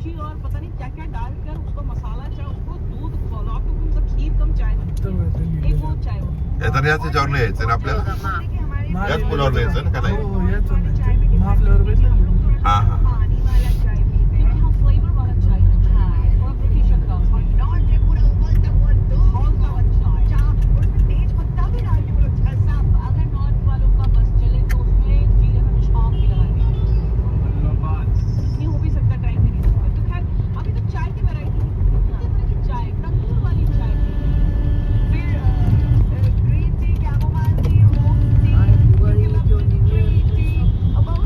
इलायची और पता नहीं क्या क्या डालकर उसको मसाला चाय, उसको दूध खौला के तुमचं खीर कम चाय बनते, एक वो चाय होती. येताना याच याच्यावर नाही यायचं ना आपल्याला, याच पुलावर नाही यायचं ना का नाही? महाफ्लेवर भेटलं. हा हा पानी वाला चाय पीते हैं हम, फ्लेवर वाला चाय पीते हैं, थोड़ा ब्रिटिश का और नॉट से पूरा उबलता हुआ दूध का चाय, उसमें तेज पत्ता भी डाल के बोलो ठसा. अगर नॉर्थ वालों का बस चले तो उसमें जीरे का छौंक भी लगा देंगे. नहीं हो भी सकता, ट्राई नहीं सकते. तो खैर अभी तो चाय की वैरायटी कितने तरह की चाय, तंदूर वाली चाय, फिर green tea, chamomile tea, oak tea,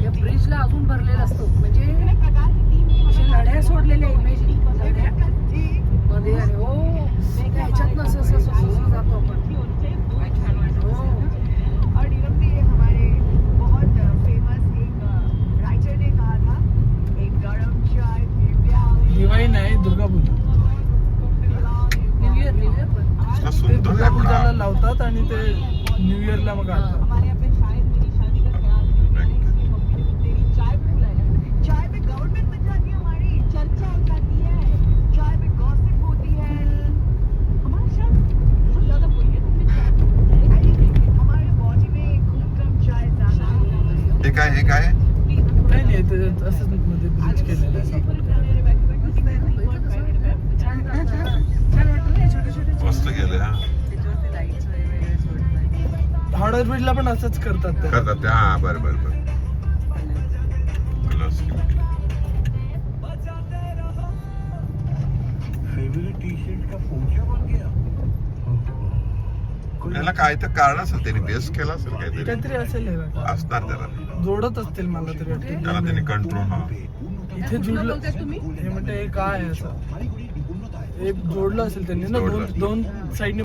या ब्रिजला अजून भरलेला असतो, म्हणजे प्रकार की तीन अशा लढ्या सोडलेल्या इमेज लढ्या मध्ये. आणि हो ह्याच्यातनं असं असं असं असं जातो आपण. और नीरव जी, हमारे बहुत फेमस एक राइटर ने कहा था, एक गरम चाय दिवाळी नाही, दुर्गा पूजा. न्यू इयर पण इतका ते सुंदर दुर्गा आहे पूजाला पुढा. लावतात आणि ते न्यू इयरला मग आणतात. हमारे यहाँ पे शायद मेरी शादी का ख्याल नहीं है, इसलिए मम्मी ने तेरी चाय पे बुलाया. चाय पे गवर्नमेंट बन जाती है, हमारी चर्चा हो जाती है, चाय पे गॉसिप होती है. हमारे शायद बहुत ज्यादा बोली है तुमने चाय. हमारे बॉडी में खून कम चाय ज्यादा है. हे काय हे काय? नाही नाही, ते असंच मध्ये ब्रिज केलेलं आहे. छान वाटतं ना छोटे छोटे मस्त गेले हा त्याच्यावरती लाईट्स वगैरे सोडतात. हावडा ब्रिजला पण असंच करतात ते. करतात ते. हा बरं बरं बरं. ग्लास किती? याला काय तर कारण असेल, त्यांनी बेस केला असेल काहीतरी, काहीतरी असेल हे बघा. असणार त्याला. जोडत असतील मला तरी त्याला वाटतं. त्यांनी कंट्रोल इथे जुडलं तुम्ही हे म्हणते हे काय आहे असं, एक जोडलं असेल त्यांनी ना, जोडलं. दोन साईडने